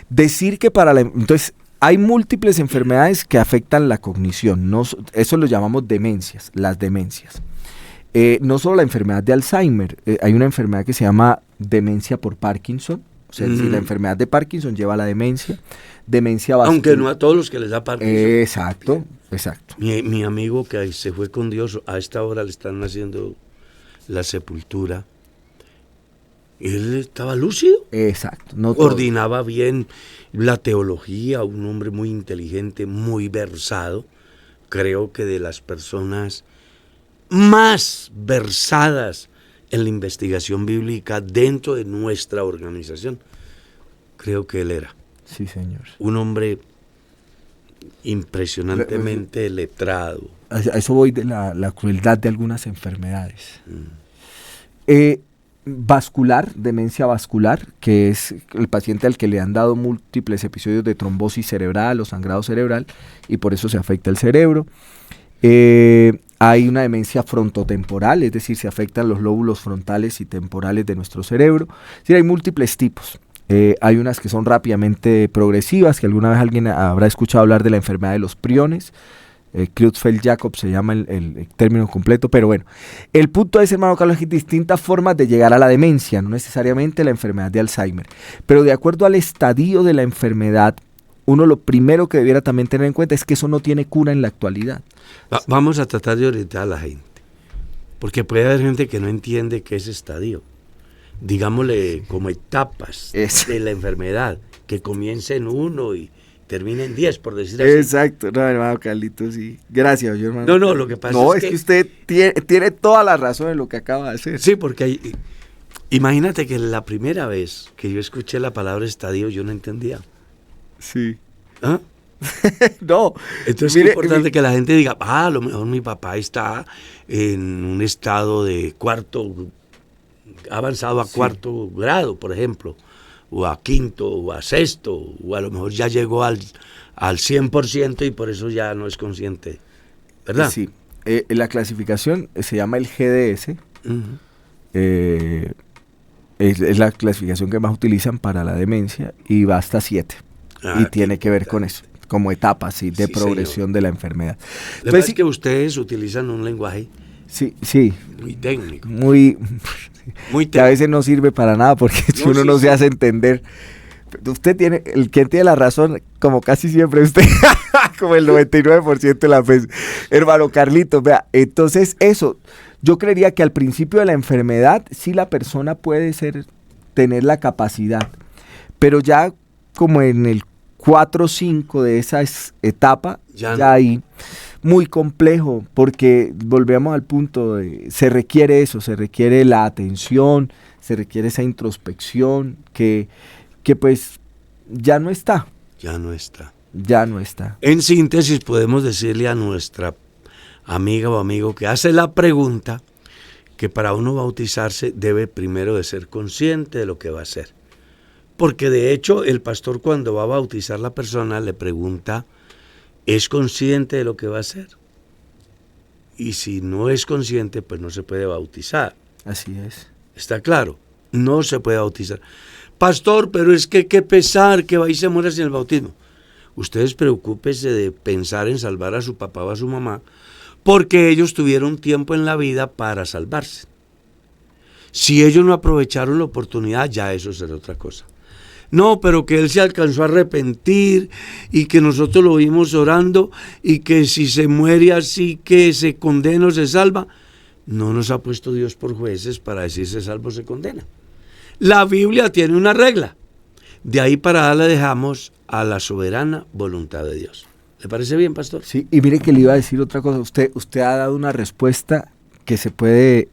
Decir que entonces, hay múltiples enfermedades que afectan la cognición. Eso lo llamamos demencias, las demencias. No solo la enfermedad de Alzheimer, hay una enfermedad que se llama demencia por Parkinson. O sea, si la enfermedad de Parkinson lleva a la demencia vascular. Aunque no a todos los que les da Parkinson. Exacto. Mi amigo que se fue con Dios, a esta hora le están haciendo la sepultura. Él estaba lúcido. Exacto. Coordinaba bien la teología, un hombre muy inteligente, muy versado. Creo que de las personas más versadas en la investigación bíblica dentro de nuestra organización. Creo que él era. Sí, señor. Un hombre impresionantemente letrado. A eso voy de la crueldad de algunas enfermedades. Vascular, demencia vascular, que es el paciente al que le han dado múltiples episodios de trombosis cerebral o sangrado cerebral y por eso se afecta el cerebro. Hay una demencia frontotemporal, es decir, se afectan los lóbulos frontales y temporales de nuestro cerebro. Es decir, hay múltiples tipos. Hay unas que son rápidamente progresivas, que alguna vez alguien habrá escuchado hablar de la enfermedad de los priones. Creutzfeldt-Jakob se llama el término completo, pero bueno. El punto es, hermano Carlos, hay distintas formas de llegar a la demencia, no necesariamente la enfermedad de Alzheimer. Pero de acuerdo al estadio de la enfermedad, uno lo primero que debiera también tener en cuenta es que eso no tiene cura en la actualidad. Vamos a tratar de orientar a la gente, porque puede haber gente que no entiende qué es estadio. Digámosle como etapas de la enfermedad, que comienza en 1 y termina en 10, por decir así. Exacto, no, hermano Carlitos, sí. Gracias, yo, hermano. No, lo que pasa es que usted tiene toda la razón en lo que acaba de hacer. Sí, porque imagínate que la primera vez que yo escuché la palabra estadio, yo no entendía. Sí. ¿Ah? No. Entonces es importante que la gente diga, a lo mejor mi papá está en un estado de avanzado a cuarto grado, por ejemplo, o a quinto, o a sexto, o a lo mejor ya llegó al 100% y por eso ya no es consciente, ¿verdad? Sí. La clasificación se llama el GDS. Uh-huh. Es la clasificación que más utilizan para la demencia y va hasta 7. Y tiene que ver con eso, como etapas de progresión de la enfermedad. Entonces, es que ustedes utilizan un lenguaje muy técnico. Muy técnico. Que a veces no sirve para nada porque si uno no se hace entender. Usted tiene, quien tiene la razón, como casi siempre usted, como el 99% de las veces. Hermano Carlitos, vea, entonces eso, yo creería que al principio de la enfermedad sí la persona puede tener la capacidad, pero ya como en el 4 o 5 de esa etapa, ya ahí, muy complejo, porque volvemos al punto se requiere eso, se requiere la atención, se requiere esa introspección que pues ya no está. Ya no está. Ya no está. En síntesis, podemos decirle a nuestra amiga o amigo que hace la pregunta que para uno bautizarse debe primero de ser consciente de lo que va a hacer. Porque de hecho el pastor cuando va a bautizar a la persona le pregunta, ¿es consciente de lo que va a hacer? Y si no es consciente, pues no se puede bautizar. Así es. ¿Está claro? No se puede bautizar. Pastor, pero es que qué pesar que va y se muera sin el bautismo. Ustedes preocúpense de pensar en salvar a su papá o a su mamá, porque ellos tuvieron tiempo en la vida para salvarse. Si ellos no aprovecharon la oportunidad, ya eso será otra cosa. No, pero que él se alcanzó a arrepentir y que nosotros lo vimos orando y que si se muere así que se condena o se salva, no nos ha puesto Dios por jueces para decir se salva o se condena. La Biblia tiene una regla. De ahí para allá la dejamos a la soberana voluntad de Dios. ¿Le parece bien, pastor? Sí, y mire que le iba a decir otra cosa. Usted ha dado una respuesta que se puede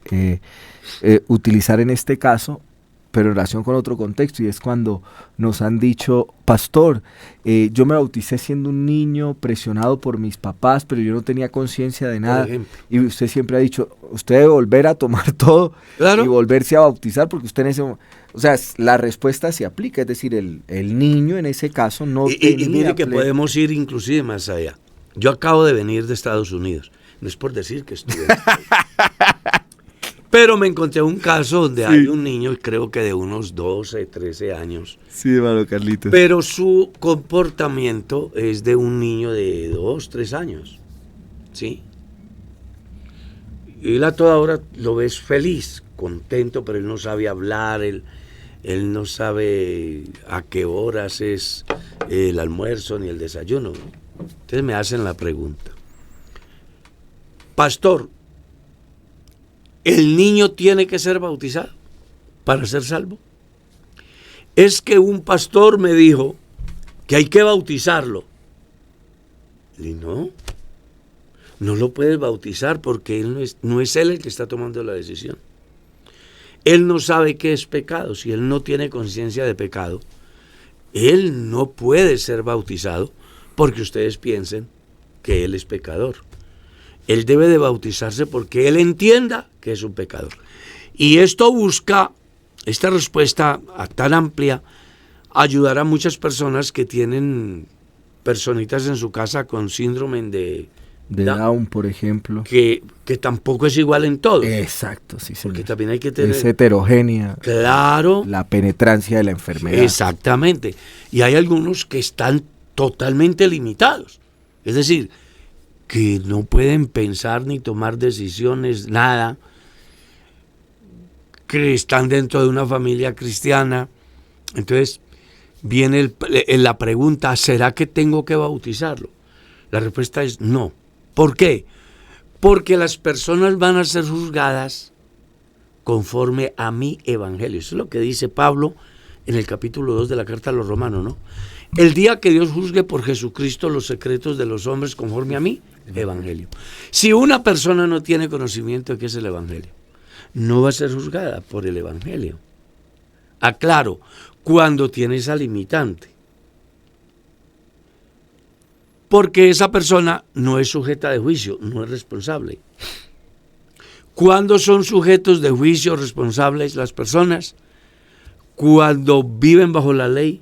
utilizar en este caso, pero en relación con otro contexto, y es cuando nos han dicho, pastor, yo me bauticé siendo un niño presionado por mis papás, pero yo no tenía conciencia de nada. Y usted siempre ha dicho, usted debe volver a tomar todo y volverse a bautizar, porque usted en ese momento, o sea, la respuesta se aplica, es decir, el niño en ese caso no tenía. Y mire que podemos ir inclusive más allá. Yo acabo de venir de Estados Unidos, no es por decir que estuve. Pero me encontré un caso donde hay un niño, creo que de unos 12, 13 años. Sí, hermano Carlitos. Pero su comportamiento es de un niño de 2, 3 años. ¿Sí? Y él a toda hora lo ves feliz, contento, pero él no sabe hablar, él no sabe a qué horas es el almuerzo ni el desayuno. Entonces me hacen la pregunta: pastor, ¿el niño tiene que ser bautizado para ser salvo? Es que un pastor me dijo que hay que bautizarlo. Y no lo puedes bautizar porque no es él el que está tomando la decisión. Él no sabe qué es pecado. Si él no tiene conciencia de pecado, él no puede ser bautizado porque ustedes piensen que él es pecador. Él debe de bautizarse porque él entienda que es un pecador. Y esto busca, esta respuesta tan amplia, ayudar a muchas personas que tienen personitas en su casa con síndrome de Down, por ejemplo. Que tampoco es igual en todos. Exacto, sí, señor. Porque también hay que tener... Es heterogénea. Claro. La penetrancia de la enfermedad. Exactamente. Y hay algunos que están totalmente limitados. Es decir, que no pueden pensar ni tomar decisiones, nada. Que están dentro de una familia cristiana. Entonces viene la pregunta: ¿será que tengo que bautizarlo? La respuesta es no. ¿Por qué? Porque las personas van a ser juzgadas conforme a mi evangelio. Eso es lo que dice Pablo en el capítulo 2 de la carta a los Romanos, ¿no? El día que Dios juzgue por Jesucristo los secretos de los hombres conforme a mi evangelio. Si una persona no tiene conocimiento de qué es el evangelio, no va a ser juzgada por el evangelio. Aclaro, cuando tiene esa limitante. Porque esa persona no es sujeta de juicio, no es responsable. ¿Cuándo son sujetos de juicio responsables las personas? Cuando viven bajo la ley,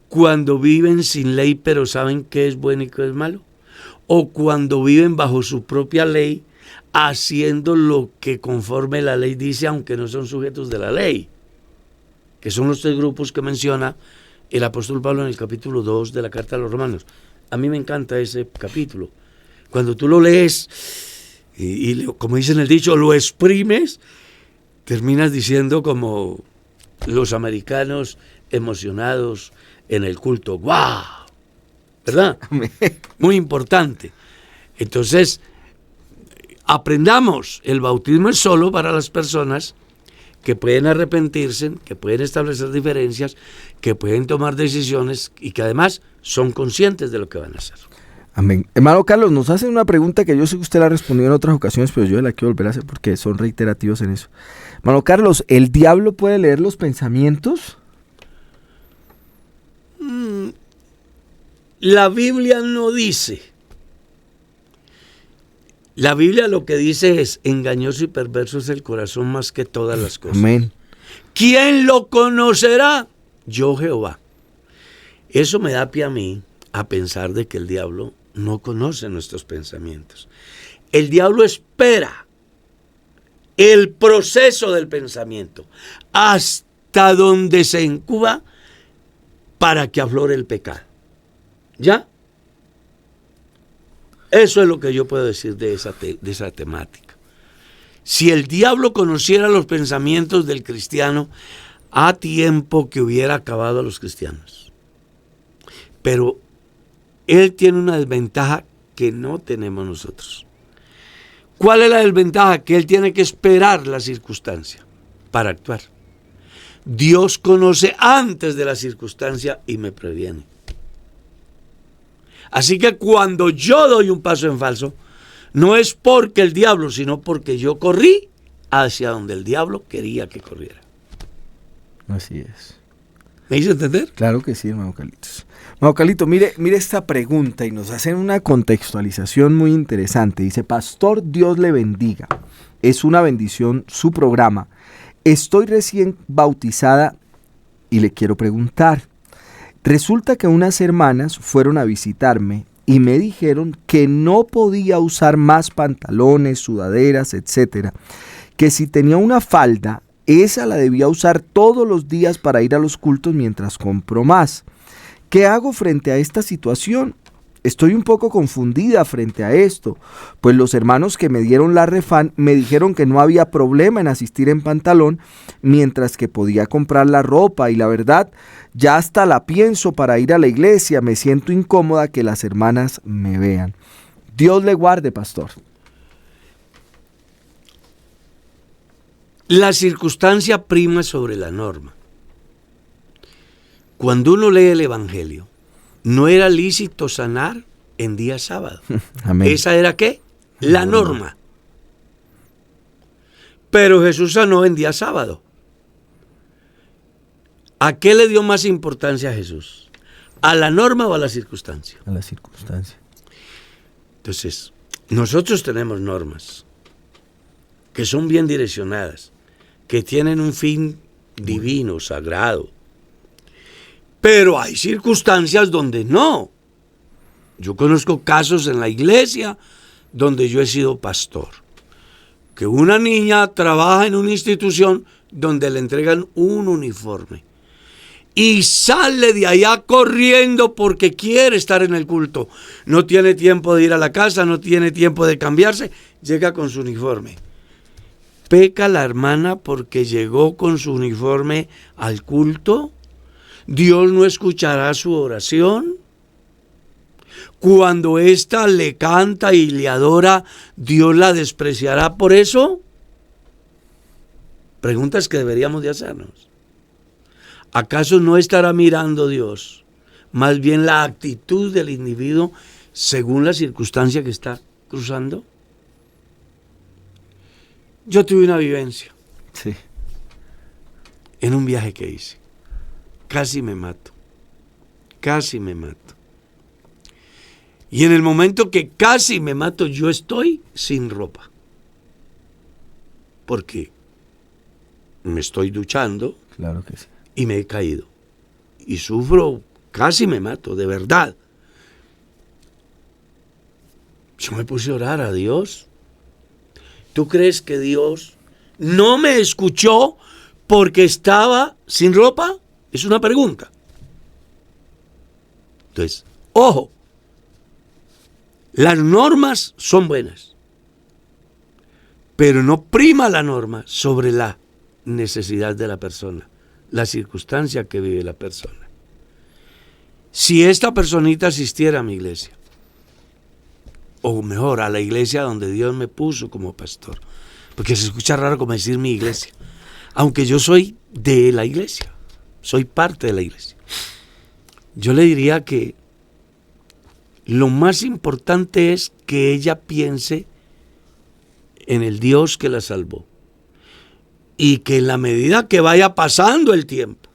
cuando viven sin ley pero saben qué es bueno y qué es malo, o cuando viven bajo su propia ley, haciendo lo que conforme la ley dice, aunque no son sujetos de la ley, que son los 3 grupos que menciona el apóstol Pablo en el capítulo 2 de la carta a los Romanos. A mí me encanta ese capítulo. Cuando tú lo lees y como dicen el dicho, lo exprimes, terminas diciendo como los americanos emocionados en el culto: ¡guau! ¿Verdad? Muy importante. Entonces, aprendamos, el bautismo es solo para las personas que pueden arrepentirse, que pueden establecer diferencias, que pueden tomar decisiones y que además son conscientes de lo que van a hacer. Amén. Hermano Carlos, nos hacen una pregunta que yo sé que usted la ha respondido en otras ocasiones, pero yo la quiero volver a hacer porque son reiterativos en eso. Hermano Carlos, ¿el diablo puede leer los pensamientos? La Biblia no dice. La Biblia lo que dice es: engañoso y perverso es el corazón más que todas las cosas. Amén. ¿Quién lo conocerá? Yo, Jehová. Eso me da pie a mí a pensar de que el diablo no conoce nuestros pensamientos. El diablo espera el proceso del pensamiento hasta donde se incuba para que aflore el pecado. ¿Ya? Eso es lo que yo puedo decir de esa temática. Si el diablo conociera los pensamientos del cristiano, a tiempo que hubiera acabado a los cristianos. Pero él tiene una desventaja que no tenemos nosotros. ¿Cuál es la desventaja? Que él tiene que esperar la circunstancia para actuar. Dios conoce antes de la circunstancia y me previene. Así que cuando yo doy un paso en falso, no es porque el diablo, sino porque yo corrí hacia donde el diablo quería que corriera. Así es. ¿Me hizo entender? Claro que sí, hermano Carlitos. Hermano Carlito, mire esta pregunta y nos hacen una contextualización muy interesante. Dice: pastor, Dios le bendiga. Es una bendición su programa. Estoy recién bautizada y le quiero preguntar. Resulta que unas hermanas fueron a visitarme y me dijeron que no podía usar más pantalones, sudaderas, etcétera, que si tenía una falda, esa la debía usar todos los días para ir a los cultos mientras compró más. ¿Qué hago frente a esta situación? Estoy un poco confundida frente a esto, pues los hermanos que me dieron la refán me dijeron que no había problema en asistir en pantalón, mientras que podía comprar la ropa, y la verdad, ya hasta la pienso para ir a la iglesia. Me siento incómoda que las hermanas me vean. Dios le guarde, pastor. La circunstancia prima sobre la norma. Cuando uno lee el Evangelio, no era lícito sanar en día sábado. Amén. ¿Esa era qué? La norma. Pero Jesús sanó en día sábado. ¿A qué le dio más importancia a Jesús? ¿A la norma o a la circunstancia? A la circunstancia. Entonces, nosotros tenemos normas que son bien direccionadas, que tienen un fin divino, sagrado. Pero hay circunstancias donde no. Yo conozco casos en la iglesia donde yo he sido pastor, que una niña trabaja en una institución donde le entregan un uniforme y sale de allá corriendo porque quiere estar en el culto. No tiene tiempo de ir a la casa, no tiene tiempo de cambiarse, llega con su uniforme. ¿Peca la hermana porque llegó con su uniforme al culto? ¿Dios no escuchará su oración? Cuando ésta le canta y le adora, ¿Dios la despreciará por eso? Preguntas que deberíamos de hacernos. ¿Acaso no estará mirando Dios más bien la actitud del individuo según la circunstancia que está cruzando? Yo tuve una vivencia Sí. en un viaje que hice. Casi me mato. Y en el momento que casi me mato, yo estoy sin ropa. Porque me estoy duchando Claro que sí. y me he caído. Y sufro, casi me mato, de verdad. Yo me puse a orar a Dios. ¿Tú crees que Dios no me escuchó porque estaba sin ropa? Es una pregunta. Entonces, ojo, las normas son buenas, pero no prima la norma sobre la necesidad de la persona, la circunstancia que vive la persona. Si esta personita asistiera a mi iglesia, o mejor, a la iglesia donde Dios me puso como pastor, porque se escucha raro como decir mi iglesia, aunque yo soy de la iglesia, soy parte de la iglesia. Yo le diría que lo más importante es que ella piense en el Dios que la salvó y que en la medida que vaya pasando el tiempo,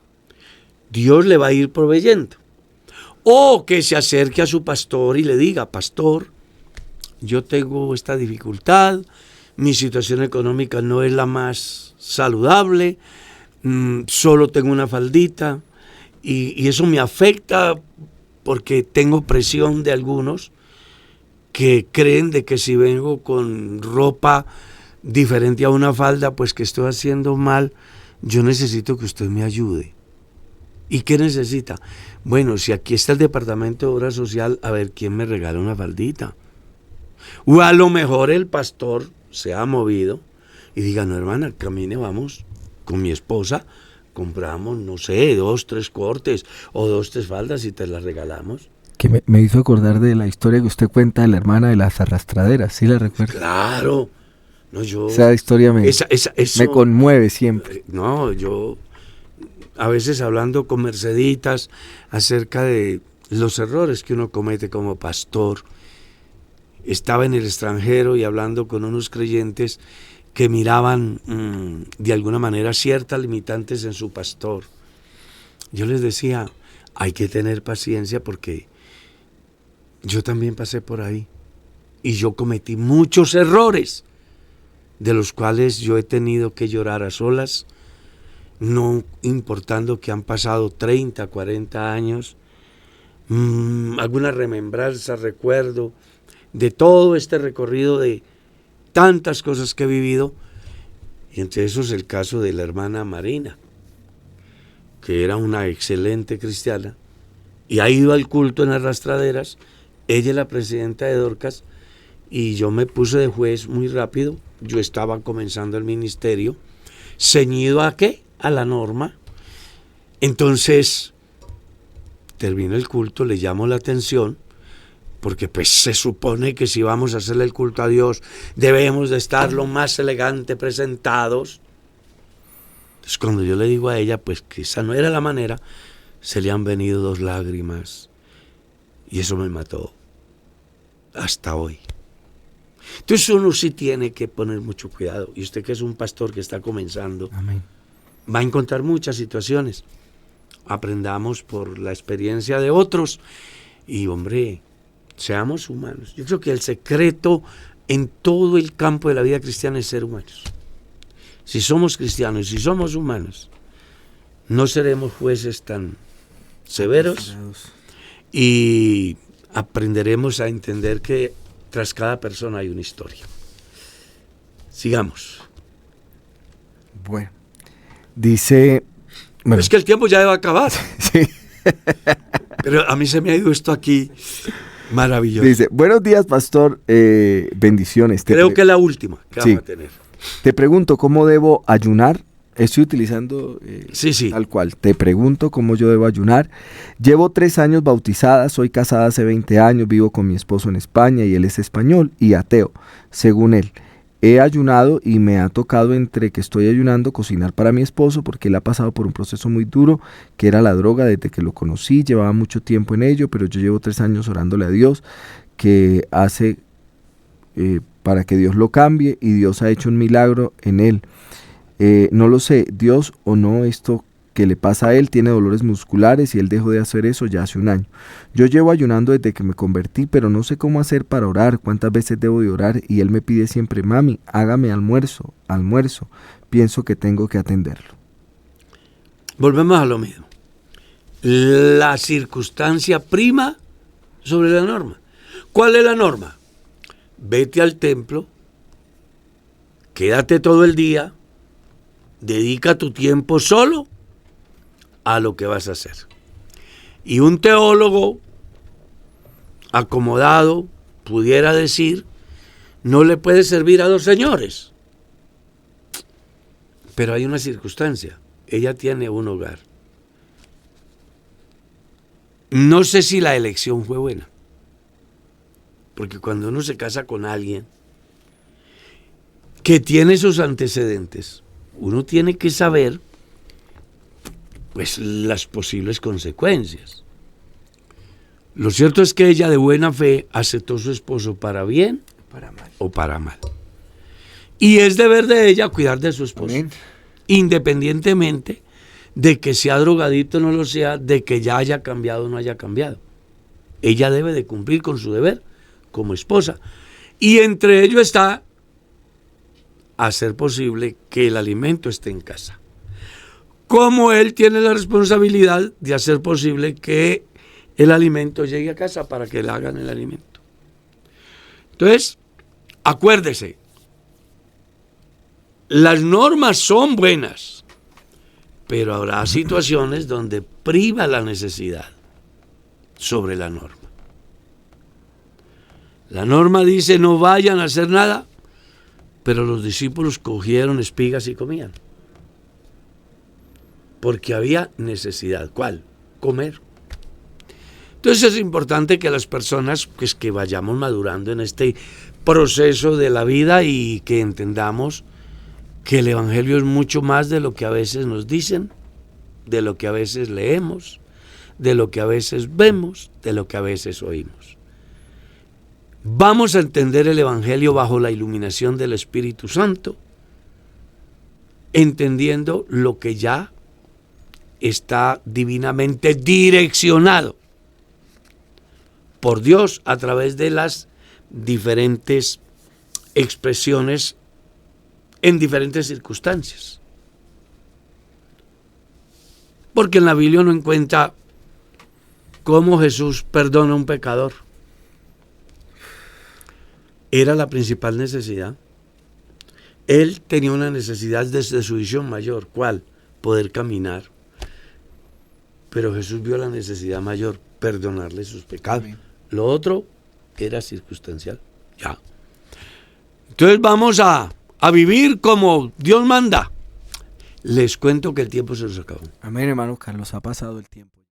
Dios le va a ir proveyendo. O que se acerque a su pastor y le diga: pastor, yo tengo esta dificultad, mi situación económica no es la más saludable, solo tengo una faldita y eso me afecta porque tengo presión de algunos que creen de que si vengo con ropa diferente a una falda, pues que estoy haciendo mal. Yo necesito que usted me ayude. ¿Y qué necesita? Bueno, si aquí está el departamento de obra social, a ver quién me regala una faldita. O a lo mejor el pastor se ha movido y diga: no, hermana, camine, vamos con mi esposa, compramos, no sé, 2, 3 cortes o 2, 3 faldas y te las regalamos. Que me hizo acordar de la historia que usted cuenta de la hermana de las arrastraderas, ¿sí la recuerda? Claro. No, yo, Esa historia me conmueve siempre. No, yo a veces hablando con Merceditas acerca de los errores que uno comete como pastor, estaba en el extranjero y hablando con unos creyentes que miraban de alguna manera ciertas limitantes en su pastor. Yo les decía: hay que tener paciencia porque yo también pasé por ahí y yo cometí muchos errores de los cuales yo he tenido que llorar a solas, no importando que han pasado 30, 40 años, alguna remembranza, recuerdo de todo este recorrido de tantas cosas que he vivido, Y entre esos el caso de la hermana Marina, que era una excelente cristiana, y ha ido al culto en Arrastraderas. Ella es la presidenta de Dorcas, y yo me puse de juez muy rápido. Yo estaba comenzando el ministerio, ceñido ¿a qué? A la norma. Entonces, termina el culto, le llamo la atención, porque pues se supone que si vamos a hacerle el culto a Dios, debemos de estar lo más elegante presentados. Entonces, cuando yo le digo a ella, pues que esa no era la manera, se le han venido 2 lágrimas, y eso me mató hasta hoy. Entonces uno sí tiene que poner mucho cuidado, y usted que es un pastor que está comenzando, Amén. va a encontrar muchas situaciones. Aprendamos por la experiencia de otros, y hombre, seamos humanos. Yo creo que el secreto en todo el campo de la vida cristiana es ser humanos. Si somos cristianos, si somos humanos, no seremos jueces tan severos, y aprenderemos a entender que tras cada persona hay una historia. Sigamos. Bueno, dice... Bueno. Es que el tiempo ya va a acabar. Sí. Pero a mí se me ha ido esto aquí maravilloso. Dice, buenos días, pastor, bendiciones. Creo que es la última que sí. vamos a tener. Te pregunto, ¿cómo debo ayunar? Estoy utilizando Sí. tal cual. Te pregunto cómo yo debo ayunar. Llevo 3 años bautizada, soy casada hace 20 años, vivo con mi esposo en España y él es español y ateo, según él. He ayunado y me ha tocado, entre que estoy ayunando, cocinar para mi esposo porque él ha pasado por un proceso muy duro, que era la droga desde que lo conocí. Llevaba mucho tiempo en ello, pero yo llevo 3 años orándole a Dios que hace para que Dios lo cambie, y Dios ha hecho un milagro en él. No lo sé, Dios o no, esto que le pasa a él, tiene dolores musculares y él dejó de hacer eso ya hace 1 año. Yo llevo ayunando desde que me convertí, pero no sé cómo hacer para orar, cuántas veces debo de orar, y él me pide siempre, mami, hágame almuerzo. Pienso que tengo que atenderlo. Volvemos a lo mismo. La circunstancia prima sobre la norma. ¿Cuál es la norma? Vete al templo, quédate todo el día, dedica tu tiempo solo a lo que vas a hacer. Y un teólogo acomodado pudiera decir, no le puede servir a 2 señores. Pero hay una circunstancia, ella tiene un hogar. No sé si la elección fue buena, porque cuando uno se casa con alguien que tiene sus antecedentes, uno tiene que saber pues las posibles consecuencias. Lo cierto es que ella de buena fe aceptó a su esposo para bien o para mal. Y es deber de ella cuidar de su esposo. Amén. Independientemente de que sea drogadito o no lo sea, de que ya haya cambiado o no haya cambiado. Ella debe de cumplir con su deber como esposa. Y entre ello está hacer posible que el alimento esté en casa. Como él tiene la responsabilidad de hacer posible que el alimento llegue a casa para que le hagan el alimento. Entonces, acuérdese, las normas son buenas, pero habrá situaciones donde priva la necesidad sobre la norma. La norma dice no vayan a hacer nada, pero los discípulos cogieron espigas y comían. Porque había necesidad. ¿Cuál? Comer. Entonces es importante que las personas pues, que vayamos madurando en este proceso de la vida y que entendamos que el Evangelio es mucho más de lo que a veces nos dicen, de lo que a veces leemos, de lo que a veces vemos, de lo que a veces oímos. Vamos a entender el Evangelio bajo la iluminación del Espíritu Santo, entendiendo lo que ya está divinamente direccionado por Dios a través de las diferentes expresiones en diferentes circunstancias. Porque en la Biblia uno encuentra cómo Jesús perdona a un pecador. Era la principal necesidad. Él tenía una necesidad desde su visión mayor. ¿Cuál? Poder caminar. Pero Jesús vio la necesidad mayor, perdonarle sus pecados. Amén. Lo otro era circunstancial. Ya. Entonces vamos a vivir como Dios manda. Les cuento que el tiempo se nos acabó. Amén, hermano Carlos, ha pasado el tiempo.